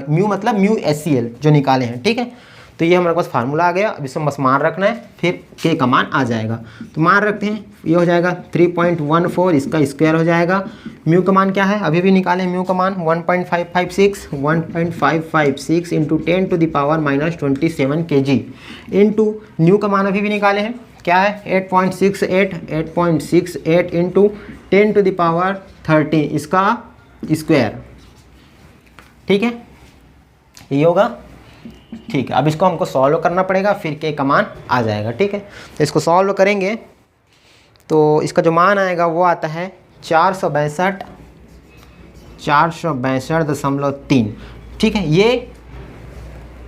[SPEAKER 1] म्यू मतलब म्यू HCl जो निकाले हैं, ठीक है। तो ये हमारे पास फार्मूला आ गया। अब इसमें बस मान रखना है, फिर k का मान आ जाएगा। तो मान रखते हैं, ये हो जाएगा 3.14, इसका स्क्वायर हो जाएगा। म्यू का मान क्या है अभी भी निकाले, म्यू का मान 1.556 × 10⁻⁻27 kg इंटू न्यू का मान अभी भी निकाले हैं, क्या है 8.68 × 10⁻13 इसका स्क्वायर, ठीक है, ये होगा, ठीक है। अब इसको हमको सॉल्व करना पड़ेगा, फिर k का मान आ जाएगा, ठीक है। तो इसको सॉल्व करेंगे तो इसका जो मान आएगा वो आता है 462.3, ठीक है। ये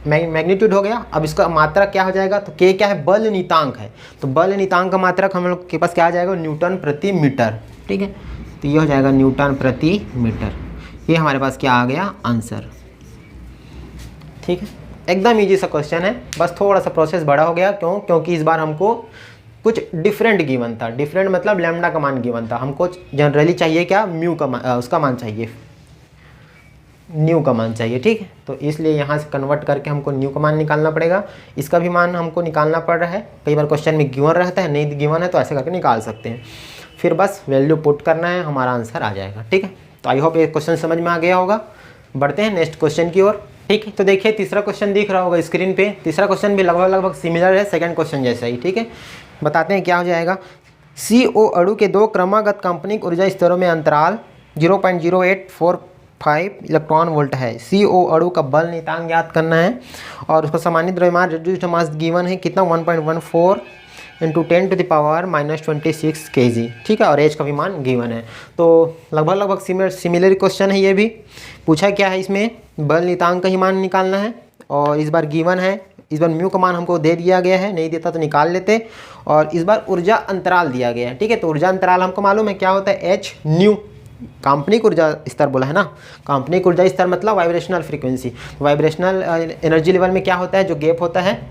[SPEAKER 1] मैग्नीट्यूड हो गया। अब इसका मात्रक क्या हो जाएगा, तो k क्या है बल नियतांक है, तो बल नियतांक का मात्रक हम लोग के पास क्या आ जाएगा न्यूटन प्रति मीटर, ठीक है। तो ये हो जाएगा न्यूटन प्रति मीटर, ये हमारे पास क्या आ गया आंसर, ठीक है। एकदम इजी सा क्वेश्चन है, बस थोड़ा सा प्रोसेस बड़ा हो गया, क्योंकि इस बार हमको कुछ डिफरेंट गिवन था। डिफरेंट मतलब लैम्डा का मान गिवन था, हमको जनरली चाहिए क्या म्यू का मान, उसका मान चाहिए, न्यू का मान चाहिए, ठीक है। तो इसलिए यहाँ से कन्वर्ट करके हमको न्यू का मान निकालना पड़ेगा। इसका भी मान हमको निकालना पड़ रहा है, कई बार क्वेश्चन में गिवन रहता है, नहीं गिवन है तो ऐसे करके निकाल सकते हैं। फिर बस वैल्यू पुट करना है, हमारा आंसर आ जाएगा, ठीक है। तो आई होप ये क्वेश्चन समझ में आ गया होगा। बढ़ते हैं नेक्स्ट क्वेश्चन की ओर, ठीक है। तो देखिए तीसरा क्वेश्चन दिख रहा होगा स्क्रीन पे। तीसरा क्वेश्चन भी लगभग सिमिलर है सेकंड क्वेश्चन जैसा ही, ठीक है। बताते हैं क्या हो जाएगा। CO अणु के 2 क्रमागत काल्पनिक ऊर्जा स्तरों में अंतराल 0.0845 इलेक्ट्रॉन वोल्ट है। CO अणु का बल नियतांक ज्ञात करना है, और उसका सामान्य द्रव्यमान रेड्यूस्ड मास गिवन है कितना 1.14 × 10⁻⁻26 kg, ठीक है। और एच का भी मान गिवन है। तो लगभग सिमिलर क्वेश्चन है। ये भी पूछा क्या है, इसमें बल नियतांक का ही मान निकालना है और इस बार गिवन है, इस बार म्यू का मान हमको दे दिया गया है, नहीं देता तो निकाल लेते। और इस बार ऊर्जा अंतराल दिया गया है, ठीक है। तो ऊर्जा अंतराल हमको मालूम है क्या होता है, एच न्यू, काल्पनिक ऊर्जा स्तर बोला है ना, काल्पनिक ऊर्जा स्तर मतलब vibrational frequency. Vibrational energy level में क्या होता है, जो गैप होता है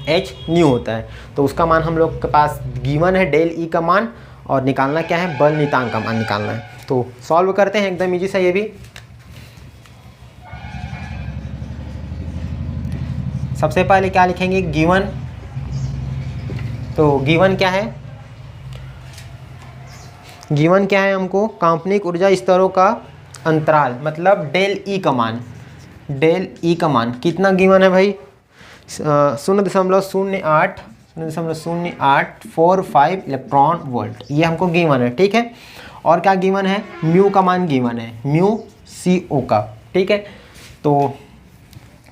[SPEAKER 1] एच न्यू होता है। तो उसका मान हम लोग के पास गिवन है, डेल ई का मान, और निकालना क्या है, बल नियतांक का मान निकालना है। तो सॉल्व करते हैं, एकदम इजी सा ये भी। सबसे पहले क्या लिखेंगे, गिवन। तो गिवन क्या है, गिवन क्या है हमको, काल्पनिक ऊर्जा स्तरों का अंतराल मतलब डेल ई का मान। डेल ई का मान कितना गिवन है भाई, 0.0845 इलेक्ट्रॉन वोल्ट, ये हमको गिवन है, ठीक है। और क्या गिवन है, म्यू का मान गिवन है, म्यू सी ओ का, ठीक है। तो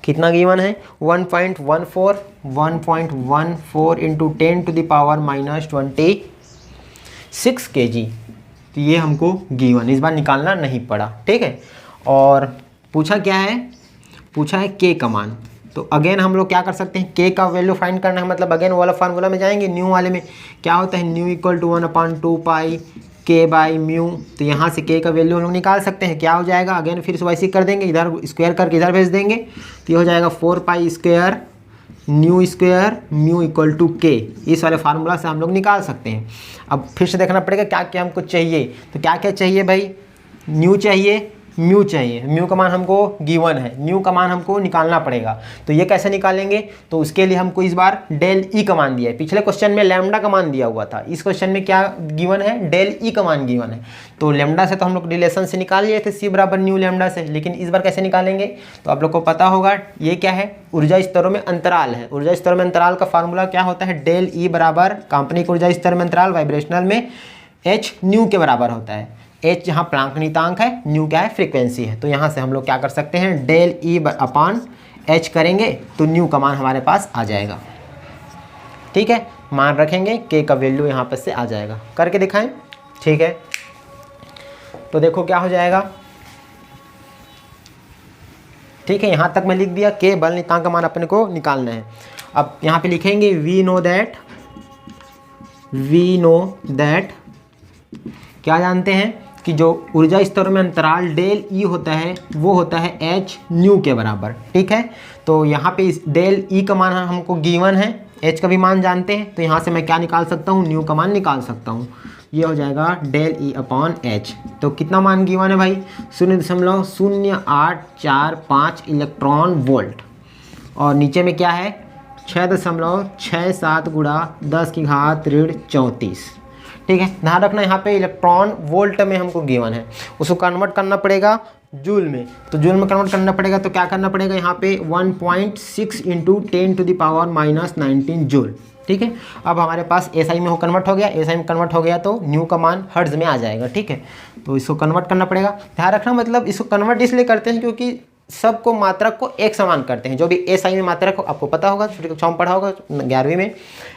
[SPEAKER 1] कितना गिवन है, 1.14 इंटू 10⁻⁻26 kg। तो ये हमको गिवन, इस बार निकालना नहीं पड़ा, ठीक है। और पूछा क्या है, पूछा है के का मान। तो अगेन हम लोग क्या कर सकते हैं, के का वैल्यू फाइंड करना है, मतलब अगेन वाला फार्मूला में जाएंगे, न्यू वाले में क्या होता है, न्यू इक्वल टू 1/2 पाई के बाई म्यू। तो यहाँ से के का वैल्यू हम लोग निकाल सकते हैं, क्या हो जाएगा, अगेन फिर से वैसे कर देंगे, इधर स्क्वायर करके इधर भेज देंगे, तो ये हो जाएगा 4 pi square nu square mu equal to K. इस वाले फार्मूला से हम लोग निकाल सकते हैं। अब फिर से देखना पड़ेगा क्या क्या हमको चाहिए, तो क्या क्या चाहिए भाई, न्यू चाहिए, म्यू चाहिए, म्यू का मान हमको गिवन है, म्यू का मान हमको निकालना पड़ेगा। तो ये कैसे निकालेंगे, तो उसके लिए हमको इस बार डेल ई का मान दिया है, पिछले क्वेश्चन में लैम्डा का मान दिया हुआ था, इस क्वेश्चन में क्या गिवन है, डेल ई का मान गिवन है। तो लैम्डा से तो हम लोग रिलेशन से निकाल लिए थे, सी बराबर न्यू लैम्डा से, लेकिन इस बार कैसे निकालेंगे, तो आप लोग को पता होगा ये क्या है, ऊर्जा स्तरों में अंतराल है। ऊर्जा स्तरों में अंतराल का फार्मूला क्या होता है, डेल ई बराबर काल्पनिक ऊर्जा स्तर में अंतराल वाइब्रेशनल में एच न्यू के बराबर होता है। एच यहाँ प्लांक नियतांक है, न्यू क्या है, फ्रीक्वेंसी है। तो यहाँ से हम लोग क्या कर सकते हैं, डेल ई अपान एच करेंगे तो न्यू का मान हमारे पास आ जाएगा, ठीक है। मान रखेंगे, के का वैल्यू यहाँ पर से आ जाएगा, करके दिखाएं, ठीक है। तो देखो क्या हो जाएगा, ठीक है, यहाँ तक मैं लिख दिया, के बल नियतांक का मान अपने को निकालना है। अब यहाँ पे लिखेंगे वी नो दैट क्या जानते हैं कि जो ऊर्जा स्तरों में अंतराल डेल ई होता है वो होता है एच न्यू के बराबर, ठीक है। तो यहाँ पे इस डेल ई का मान हमको गिवन है, एच का भी मान जानते हैं, तो यहाँ से मैं क्या निकाल सकता हूँ, न्यू का मान निकाल सकता हूँ। ये हो जाएगा डेल ई अपॉन एच। तो कितना मान गिवन है भाई, 0.0845 इलेक्ट्रॉन वोल्ट, और नीचे में क्या है 6.67 गुणा 10⁻34, ठीक है। ध्यान रखना यहाँ पे इलेक्ट्रॉन वोल्ट में हमको गिवन है, उसको कन्वर्ट करना पड़ेगा जूल में। तो जूल में कन्वर्ट करना पड़ेगा, तो क्या करना पड़ेगा, यहाँ पे 1.6 इंटू 10⁻⁻19 जूल, ठीक है। अब हमारे पास एसआई में कन्वर्ट हो गया, एसआई में कन्वर्ट हो गया तो न्यू का मान हर्ट्ज में आ जाएगा, ठीक है। तो इसको कन्वर्ट करना पड़ेगा, ध्यान रखना, मतलब इसको कन्वर्ट इसलिए करते हैं क्योंकि सबको मात्रक को एक समान करते हैं। जो भी एसआई में मात्रक आपको पता होगा, छोटी कक्षा में पढ़ा होगा 11वीं में,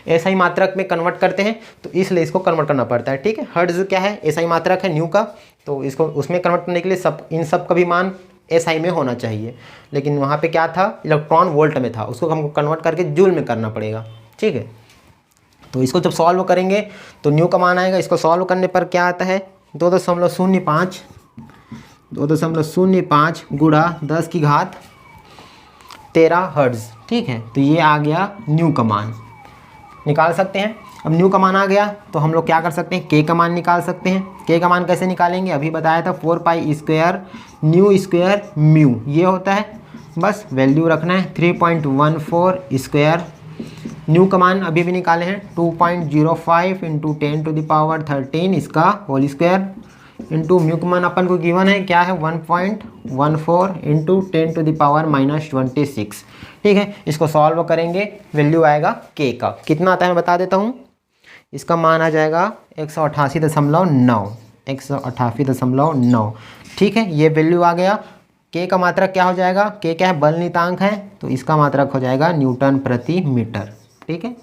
[SPEAKER 1] एसआई मात्रक में कन्वर्ट करते हैं, तो इसलिए इसको कन्वर्ट करना पड़ता है, ठीक है। हर्ट्ज क्या है, एसआई मात्रक है न्यू का, तो इसको उसमें कन्वर्ट करने के लिए इन सब का भी मान एसआई में होना चाहिए, लेकिन वहाँ पे क्या था, इलेक्ट्रॉन वोल्ट में था, उसको हमको कन्वर्ट करके जूल में करना पड़ेगा, ठीक है। तो इसको जब सॉल्व करेंगे तो न्यू का मान आएगा, इसको सॉल्व करने पर क्या आता है, 2.05 गुणा 10⁻13 हर्ट्ज, ठीक है। तो ये आ गया न्यू का मान, निकाल सकते हैं। अब न्यू का मान आ गया तो हम लोग क्या कर सकते हैं, के का मान निकाल सकते हैं। के का मान कैसे निकालेंगे, अभी बताया था, 4 pi square nu square mu, ये होता है, बस वैल्यू रखना है 3.14 स्क्वायर। न्यू का मान अभी भी निकाले हैं 2.05 इंटू 10⁻13 इसका होल स्क्वायर इंटू म्यू का मान अपन को गिवन है क्या है 1.14 इंटू 10⁻⁻26, ठीक है। इसको सॉल्व करेंगे, वैल्यू आएगा के का, कितना आता है मैं बता देता हूँ, इसका मान आ जाएगा 188.9, ठीक है। ये वैल्यू आ गया। के का मात्रक क्या हो जाएगा, के क्या है, बल नियतांक है, तो इसका मात्रक हो जाएगा न्यूटन प्रति मीटर, ठीक है।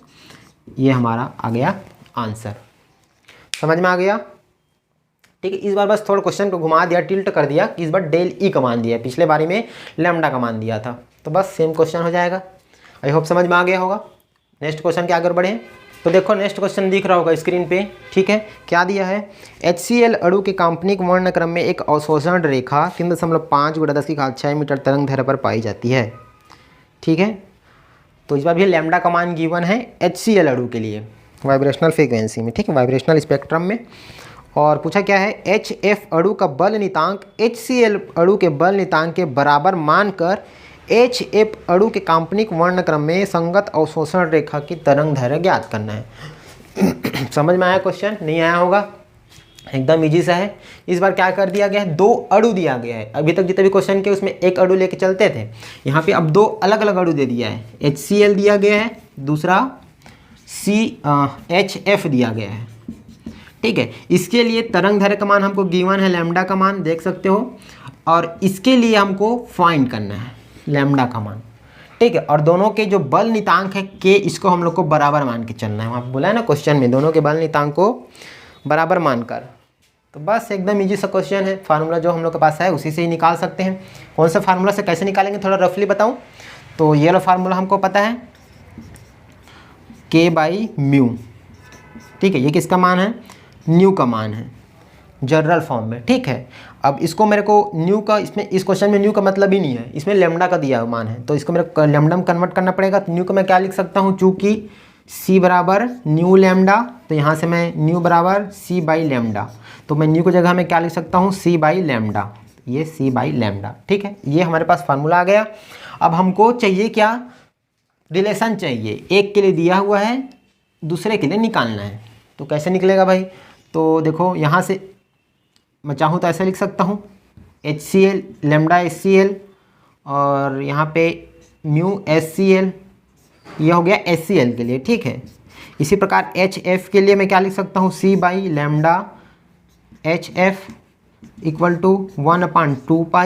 [SPEAKER 1] ये हमारा आ गया आंसर, समझ में आ गया, ठीक है। इस बार बस थोड़ा क्वेश्चन को घुमा दिया, टिल्ट कर दिया कि इस बार डेल ई का मान दिया है, पिछले बारी में लैम्डा का मान दिया था, तो बस सेम क्वेश्चन हो जाएगा। आई होप समझ में आ गया होगा। नेक्स्ट क्वेश्चन के आगे बढ़ें। तो देखो नेक्स्ट क्वेश्चन दिख रहा होगा स्क्रीन पे, ठीक है। क्या दिया है, HCl अणु के काल्पनिक वर्णक्रम में एक अवशोषण रेखा 3.5 × 10⁶ मीटर तरंग दैर्ध्य पर पाई जाती है, ठीक है। तो इस बार भी लैम्डा का मान गिवन है HCl अणु के लिए वाइब्रेशनल फ्रीक्वेंसी में, ठीक है, वाइब्रेशनल स्पेक्ट्रम में। और पूछा क्या है, HF अणु का बल नितांक HCl अणु के बल नितांक के बराबर मानकर HF अणु के काल्पनिक वर्णक्रम में संगत अवशोषण रेखा की तरंग दैर्घ्य ज्ञात करना है। समझ में आया क्वेश्चन? नहीं आया होगा, एकदम इजी सा है। इस बार क्या कर दिया गया है, 2 अणु दिया गया है। अभी तक जितने भी क्वेश्चन के उसमें एक अणु लेके चलते थे, यहाँ पे अब 2 अलग अलग अणु दे दिया है। HCl दिया गया है, दूसरा HF दिया गया है, ठीक है। इसके लिए तरंग दैर्घ्य का मान हमको गिवन है, लैम्डा का मान देख सकते हो, और इसके लिए हमको फाइंड करना है लैम्डा का मान, ठीक है। और दोनों के जो बल नितांक है के, इसको हम लोग को बराबर मान के चलना है। वहाँ बोला है ना क्वेश्चन में, दोनों के बल नितांक को बराबर मानकर। तो बस एकदम इजी सा क्वेश्चन है। फार्मूला जो हम लोग के पास है उसी से ही निकाल सकते हैं। कौन सा फार्मूला से कैसे निकालेंगे थोड़ा रफली बताऊँ तो ये वाला फार्मूला हमको पता है, K/μ, ठीक है। ये किसका मान है, न्यू का मान है जनरल फॉर्म में, ठीक है। अब इसको मेरे को न्यू का, इसमें इस क्वेश्चन में न्यू का मतलब ही नहीं है, इसमें लैम्डा का दिया मान है, तो इसको मेरे को लैम्डा में कन्वर्ट करना पड़ेगा। तो न्यू को मैं क्या लिख सकता हूँ, चूँकि C बराबर न्यू लैम्डा, तो यहाँ से मैं न्यू बराबर C/λ, तो मैं न्यू की जगह में क्या लिख सकता हूँ, C/λ, ये C/λ, ठीक है। ये हमारे पास फार्मूला आ गया। अब हमको चाहिए क्या, रिलेशन चाहिए। एक के लिए दिया हुआ है, दूसरे के लिए निकालना है। तो कैसे निकलेगा भाई, तो देखो यहाँ से मैं चाहूँ तो ऐसा लिख सकता हूँ, HCl लैम्डा HCl, और यहाँ पे म्यू HCl, ये हो गया HCl के लिए, ठीक है। इसी प्रकार HF के लिए मैं क्या लिख सकता हूँ, C/λ HF इक्वल टू 1/2π,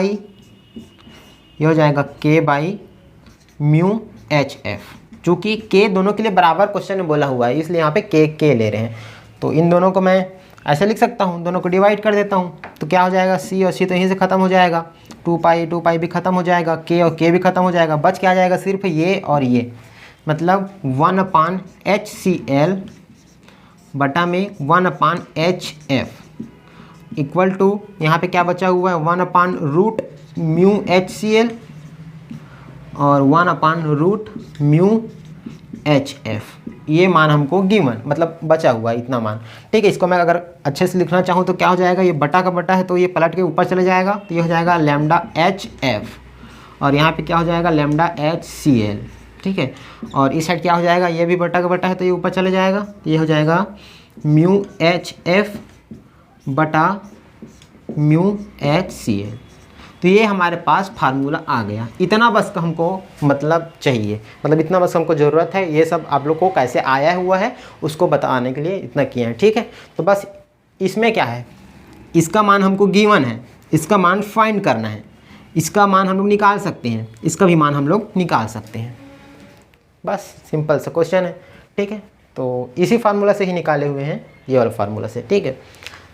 [SPEAKER 1] ये हो जाएगा K/μ HF। चूँकि K दोनों के लिए बराबर क्वेश्चन में बोला हुआ है, इसलिए यहाँ पे K ले रहे हैं। तो इन दोनों को मैं ऐसे लिख सकता हूँ, दोनों को डिवाइड कर देता हूँ, तो क्या हो जाएगा, C और C तो यहीं से ख़त्म हो जाएगा, 2π भी ख़त्म हो जाएगा, K और K भी ख़त्म हो जाएगा, बच क्या जाएगा, सिर्फ ये और ये, मतलब 1/HCl बटा में 1/HF इक्वल टू, यहाँ पे क्या बचा हुआ है, 1/√μ HCl और 1/√μ HF। ये मान हमको गिवन, मतलब बचा हुआ है इतना मान, ठीक है। इसको मैं अगर अच्छे से लिखना चाहूँ तो क्या हो जाएगा, ये बटा का बटा है तो ये पलट के ऊपर चले जाएगा, तो ये हो जाएगा लैम्डा HF, और यहाँ पे क्या हो जाएगा, लैम्डा HCl, ठीक है। और इस साइड क्या हो जाएगा, ये भी बटा का बटा है तो ये ऊपर चले जाएगा, तो ये हो जाएगा μ HF बटा μ HCl। तो ये हमारे पास फार्मूला आ गया। इतना बस का हमको मतलब चाहिए, मतलब इतना बस हमको ज़रूरत है। ये सब आप लोग को कैसे आया हुआ है उसको बताने के लिए इतना किया है, ठीक है। तो बस इसमें क्या है, इसका मान हमको गिवन है, इसका मान फाइंड करना है, इसका मान हम लोग निकाल सकते हैं, इसका भी मान हम लोग निकाल सकते हैं। बस सिंपल सा क्वेश्चन है, ठीक है। तो इसी फार्मूला से ही निकाले हुए हैं, ये वाला फार्मूला से, ठीक है।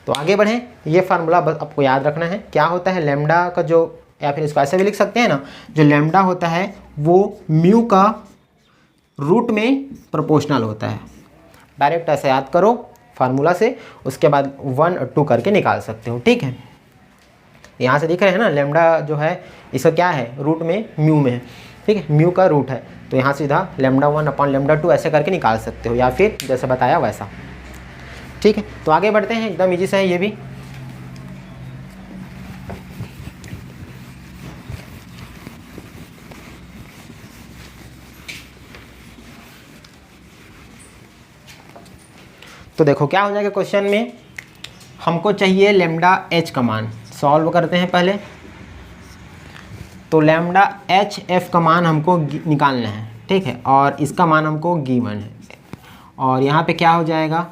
[SPEAKER 1] तो आगे बढ़ें। ये फार्मूला बस आपको याद रखना है, क्या होता है लैम्डा का जो, या फिर इसको ऐसे भी लिख सकते हैं ना, जो लैम्डा होता है वो म्यू का रूट में प्रोपोर्शनल होता है। डायरेक्ट ऐसे याद करो फार्मूला से, उसके बाद 1 और 2 करके निकाल सकते हो, ठीक है। यहाँ से दिख रहे हैं ना, लैम्डा जो है इसका क्या है, रूट में म्यू में है, ठीक है, म्यू का रूट है, तो यहाँ सीधा λ1/λ2 ऐसे करके निकाल सकते हो, या फिर जैसे बताया वैसा, ठीक है। तो आगे बढ़ते हैं, एकदम इजी से है ये भी। तो देखो क्या हो जाएगा क्वेश्चन में, हमको चाहिए लैम्डा h का मान। सॉल्व करते हैं पहले। तो लैम्डा HF का मान हमको निकालना है, ठीक है, और इसका मान हमको गिवन है। और यहाँ पे क्या हो जाएगा,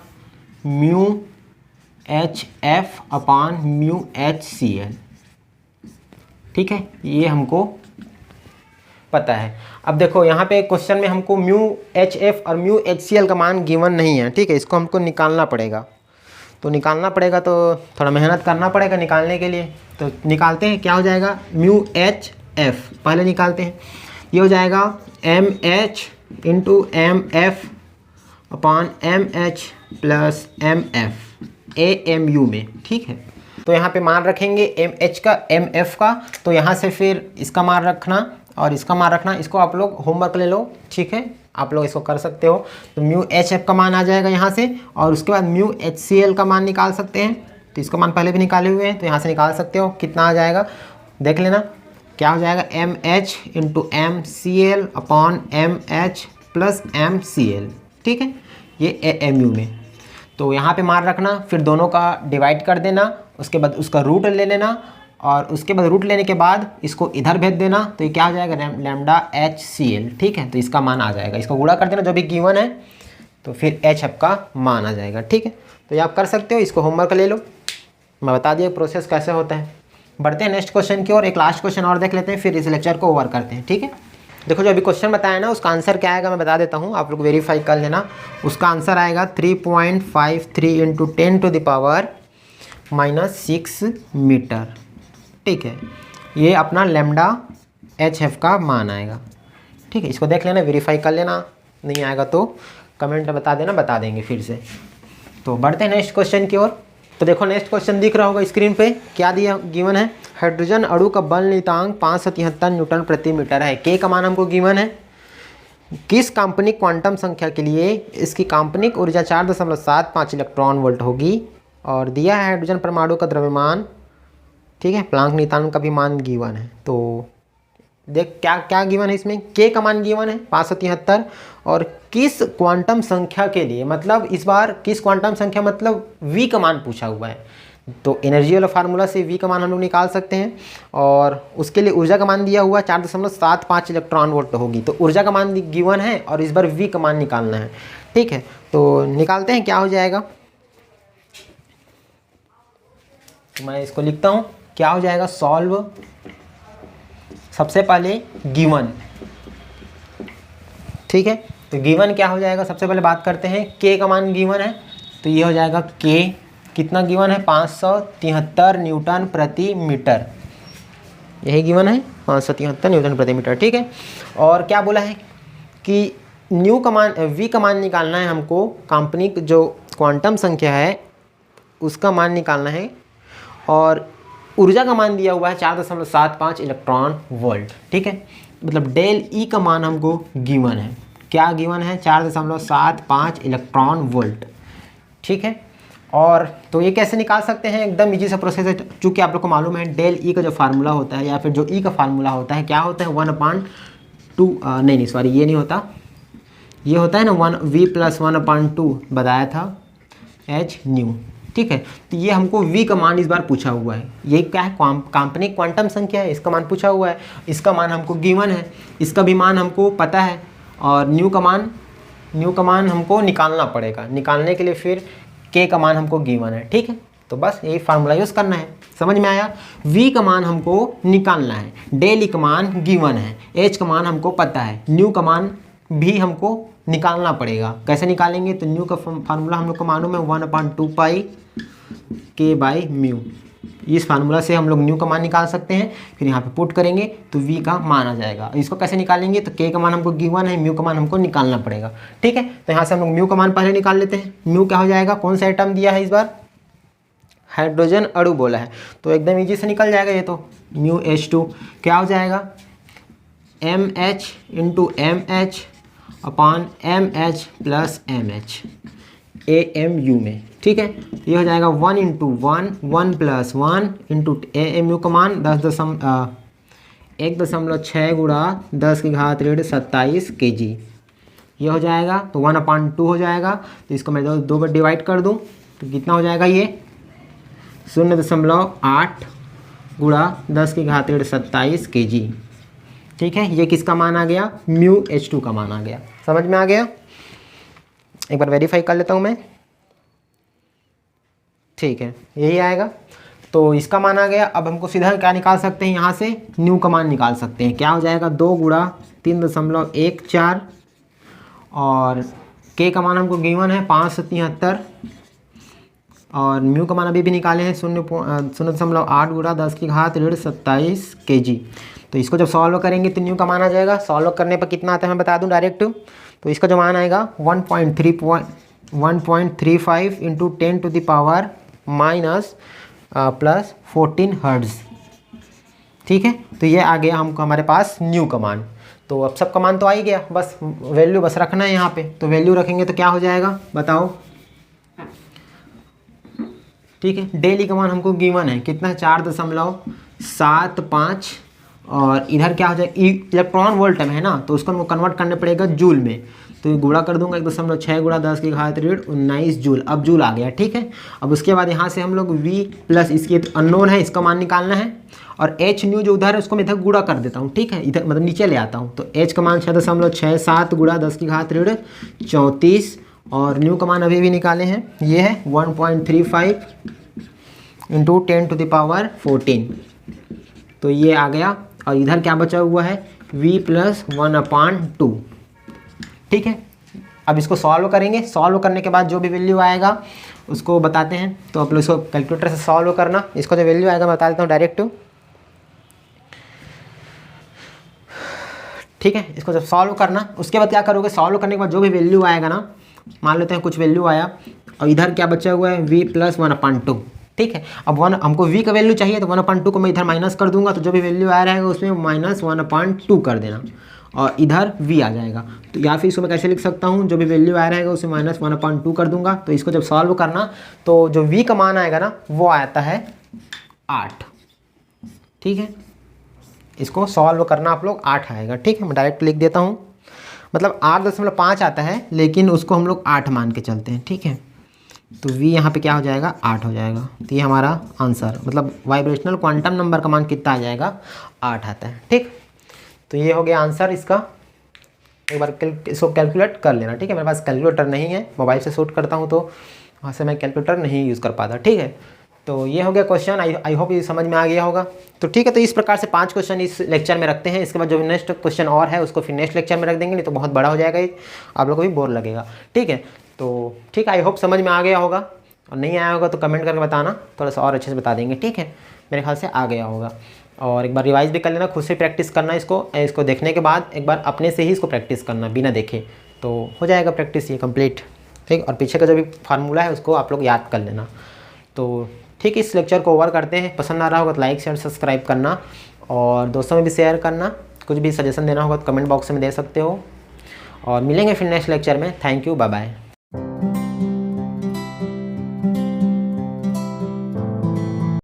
[SPEAKER 1] म्यू HF अपान म्यू HCl, ठीक है, ये हमको पता है। अब देखो यहाँ पे क्वेश्चन में हमको म्यू HF और म्यू HCl का मान गिवन नहीं है, ठीक है, इसको हमको निकालना पड़ेगा। तो निकालना पड़ेगा तो थोड़ा मेहनत करना पड़ेगा निकालने के लिए। तो निकालते हैं, क्या हो जाएगा, म्यू HF पहले निकालते हैं। ये हो जाएगा M H into M F upon M H plus M F AMU में, ठीक है। तो यहाँ पे मान रखेंगे एम एच का एम एफ का, तो यहाँ से फिर इसका मान रखना और इसका मान रखना, इसको आप लोग होमवर्क ले लो, ठीक है, आप लोग इसको कर सकते हो। तो म्यू एच एफ का मान आ जाएगा यहाँ से, और उसके बाद म्यू एच सी एल का मान निकाल सकते हैं। तो इसका मान पहले भी निकाले हुए हैं, तो यहाँ से निकाल सकते हो। कितना आ जाएगा देख लेना, क्या हो जाएगा M H into M C L upon M H plus M C L, ठीक है, ये AMU में। तो यहाँ पे मान रखना, फिर दोनों का डिवाइड कर देना, उसके बाद उसका रूट ले लेना, और उसके बाद रूट लेने के बाद इसको इधर भेज देना। तो ये क्या हो जाएगा लैम्डा HCl, ठीक है। तो इसका मान आ जाएगा, इसको गुणा कर देना जो भी गिवन है, तो फिर HF का मान आ जाएगा, ठीक है। तो ये आप कर सकते हो, इसको होमवर्क ले लो, मैं बता दिया प्रोसेस कैसे होता है। बढ़ते हैं नेक्स्ट क्वेश्चन की ओर, एक लास्ट क्वेश्चन और देख लेते हैं, फिर इस लेक्चर को ओवर करते हैं, ठीक है। देखो जो अभी क्वेश्चन बताया ना, उसका आंसर क्या आएगा मैं बता देता हूँ, आप लोग वेरीफाई कर लेना। उसका आंसर आएगा 3.53 इंटू 10⁻⁻6 मीटर, ठीक है। ये अपना लैम्डा HF का मान आएगा, ठीक है। इसको देख लेना, वेरीफाई कर लेना, नहीं आएगा तो कमेंट में बता देना, बता देंगे फिर से। तो बढ़ते हैं नेक्स्ट क्वेश्चन की ओर। तो देखो नेक्स्ट क्वेश्चन दिख रहा होगा स्क्रीन पे, क्या दिया गिवन है, हाइड्रोजन अणु का बल नियतांक 573 न्यूटन प्रति मीटर है। के का मान हमको गिवन है। किस काल्पनिक क्वांटम संख्या के लिए इसकी काल्पनिक ऊर्जा 4.75 इलेक्ट्रॉन वोल्ट होगी, और दिया है हाइड्रोजन परमाणु का द्रव्यमान, ठीक है। प्लांक नियतांक का भी मान गिवन है। तो देख क्या क्या गिवन है इसमें, के का मान गिवन है 573, और किस क्वांटम संख्या के लिए, मतलब इस बार किस क्वांटम संख्या मतलब V का मान पूछा हुआ है। तो एनर्जी वाला फार्मूला से V का मान हम लोग निकाल सकते हैं, और उसके लिए ऊर्जा का मान दिया हुआ 4.75 इलेक्ट्रॉन वोल्ट होगी। तो ऊर्जा का मान गिवन है और इस बार V का मान निकालना है, ठीक है। तो निकालते हैं, क्या हो जाएगा, तो मैं इसको लिखता हूँ, क्या हो जाएगा सॉल्व। सबसे पहले गिवन, ठीक है। तो गिवन क्या हो जाएगा, सबसे पहले बात करते हैं, के का मान गिवन है, तो ये हो जाएगा के कितना गिवन है 573 न्यूटन प्रति मीटर, यही गिवन है 573 न्यूटन प्रति मीटर, ठीक है। और क्या बोला है कि न्यू का मान V का मान निकालना है हमको, काल्पनिक जो क्वांटम संख्या है उसका मान निकालना है, और ऊर्जा का मान दिया हुआ है 4.75 इलेक्ट्रॉन वोल्ट, ठीक है। मतलब डेल E का मान हमको गिवन है, क्या गिवन है 4.75 इलेक्ट्रॉन वोल्ट, ठीक है। और तो ये कैसे निकाल सकते हैं, एकदम इजी सा प्रोसेस है। चूँकि आप लोग को मालूम है डेल E का जो फार्मूला होता है, या फिर जो E का फार्मूला होता है, क्या होता है 1/2 नहीं सॉरी ये नहीं होता, ये होता है ना 1V + 1/2 बताया था H न्यू, ठीक है। तो ये हमको V का मान इस बार पूछा हुआ है, ये क्या है काल्पनिक क्वांटम संख्या है, इसका मान पूछा हुआ है, इसका मान हमको गिवन है, इसका भी मान हमको पता है, और न्यू का मान हमको निकालना पड़ेगा। निकालने के लिए फिर के का मान हमको गिवन है, ठीक है। तो बस यही फार्मूला यूज़ करना है, समझ में आया। V का मान हमको निकालना है, डेल E का मान गिवन है, H का मान हमको पता है, न्यू का मान भी हमको निकालना पड़ेगा। कैसे निकालेंगे, तो न्यू का फार्मूला हम लोग को मालूम है 1/2 पाई K/μ। इस फार्मूला से हम लोग न्यू का मान निकाल सकते हैं, फिर यहाँ पे पुट करेंगे तो V का मान आ जाएगा। इसको कैसे निकालेंगे, तो K का मान हमको गिवन है, म्यू का मान हमको निकालना पड़ेगा, ठीक है। तो यहाँ से हम लोग म्यू का मान पहले निकाल लेते हैं। म्यू क्या हो जाएगा, कौन सा एटम दिया है इस बार, हाइड्रोजन अणु बोला है, तो एकदम ईजी से निकल जाएगा ये। तो म्यू H2 क्या हो जाएगा MH into MH upon MH plus MH AMU में, ठीक है। ये हो जाएगा 1 × 1 1 + 1 इंटू AMU का मान 1.6 × 10⁻27 kg, ये हो जाएगा। तो 1/2 हो जाएगा, तो इसको मैं 2 बार डिवाइड कर दूं तो कितना हो जाएगा, ये 0.8 × 10⁻27 kg, ठीक है। ये किसका मान आ गया, म्यू H2 का मान आ गया, समझ में आ गया। एक बार वेरीफाई कर लेता हूँ मैं, ठीक है, यही आएगा। तो इसका मान आ गया। अब हमको सीधा क्या निकाल सकते हैं, यहाँ से न्यू का मान निकाल सकते हैं। क्या हो जाएगा 2 × 3.14, और के का मान हमको गिवन है 573, और म्यू का मान अभी भी निकाले हैं 0.8 × 10⁻27 kg। तो इसको जब सॉल्व करेंगे तो न्यू का मान आ जाएगा। सॉल्व करने पर कितना आता है मैं बता दूं डायरेक्ट। तो इसका जो मान आएगा 1.35 into 10 to the power minus plus 14 hertz. ठीक है, तो ये आ गया हमको हमारे पास न्यू का मान। तो अब सब का मान तो आ ही गया, बस वैल्यू बस रखना है यहाँ पे। तो वैल्यू रखेंगे तो क्या हो जाएगा बताओ। ठीक है, डेली का मान हमको गिवन है कितना है 4.75 और इधर क्या हो जाएगा इलेक्ट्रॉन वोल्ट में है ना, तो उसको हमको कन्वर्ट करने पड़ेगा जूल में। तो गुणा कर दूंगा 1.6 गुणा 10 की घात ऋण 19 जूल। अब जूल आ गया। ठीक है, अब उसके बाद यहाँ से हम लोग V प्लस इसकी अननोन है इसका मान निकालना है और H न्यू जो उधर है उसको मैं इधर गुणा कर देता हूँ। ठीक है, इधर मतलब नीचे ले आता हूँ। तो H का मान 6.67 गुणा 10 की घात ऋण 34 और न्यू का मान अभी भी निकाले हैं, ये है 1.35 इंटू 10 टू द पावर 14। तो ये आ गया और इधर क्या बचा हुआ है V प्लस 1/2। ठीक है, अब इसको सॉल्व करेंगे। सॉल्व करने के बाद जो भी वैल्यू आएगा उसको बताते हैं। तो आप लोग इसको कैलकुलेटर से सॉल्व करना। इसको जो वैल्यू आएगा मैं बता देता हूँ डायरेक्ट। ठीक है, इसको जब सॉल्व करना उसके बाद क्या करोगे, सॉल्व करने के बाद जो भी वैल्यू आएगा ना, मान लेते हैं कुछ वैल्यू आया और इधर क्या बचा हुआ है V प्लस 1/2। ठीक है, अब हमको V का वैल्यू चाहिए तो 1/2 को मैं इधर माइनस कर दूंगा। तो जो भी वैल्यू आ रहेगा उसमें माइनस 1/2 कर देना और इधर V आ जाएगा। तो या फिर इसको मैं कैसे लिख सकता हूँ, जो भी वैल्यू आ रहेगा उसमें माइनस 1/2 कर दूंगा। तो इसको जब सॉल्व करना तो जो V का मान आएगा ना वो आता है 8। ठीक है, इसको सॉल्व करना आप लोग 8 आएगा। ठीक है, मैं डायरेक्ट लिख देता हूँ, मतलब 8.5 आता है लेकिन उसको हम लोग 8 मान के चलते हैं। ठीक है, तो V यहाँ पे क्या हो जाएगा 8 हो जाएगा। तो ये हमारा आंसर मतलब वाइब्रेशनल क्वांटम नंबर का मान कितना आ जाएगा 8 आता है। ठीक, तो ये हो गया आंसर इसका। एक बार इसको कैलकुलेट कर लेना। ठीक है, मेरे पास कैलकुलेटर नहीं है, मोबाइल से शूट करता हूँ तो वहाँ से मैं कैलकुलेटर नहीं यूज़ कर पाता। ठीक है, तो ये हो गया क्वेश्चन। आई होप ये समझ में आ गया होगा। तो ठीक है, तो इस प्रकार से 5 क्वेश्चन इस लेक्चर में रखते हैं। इसके बाद जो नेक्स्ट क्वेश्चन और है उसको फिर नेक्स्ट लेक्चर में रख देंगे, नहीं तो बहुत बड़ा हो जाएगा ये, आप लोगों को भी बोर लगेगा। ठीक है, तो ठीक है, आई होप समझ में आ गया होगा और नहीं आया होगा तो कमेंट करके बताना, थोड़ा सा और अच्छे से बता देंगे। ठीक है, मेरे ख्याल से आ गया होगा। और एक बार रिवाइज भी कर लेना, खुद से प्रैक्टिस करना इसको देखने के बाद एक बार अपने से ही इसको प्रैक्टिस करना बिना देखे, तो हो जाएगा प्रैक्टिस ये कंप्लीट। ठीक, और पीछे का जो भी फार्मूला है उसको आप लोग याद कर लेना। तो ठीक, इस लेक्चर को ओवर करते हैं। पसंद आ रहा होगा तो लाइक शेयर सब्सक्राइब करना और दोस्तों में भी शेयर करना। कुछ भी सजेशन देना होगा तो कमेंट बॉक्स में दे सकते हो और मिलेंगे फिर नेक्स्ट लेक्चर में। Thank you, bye bye.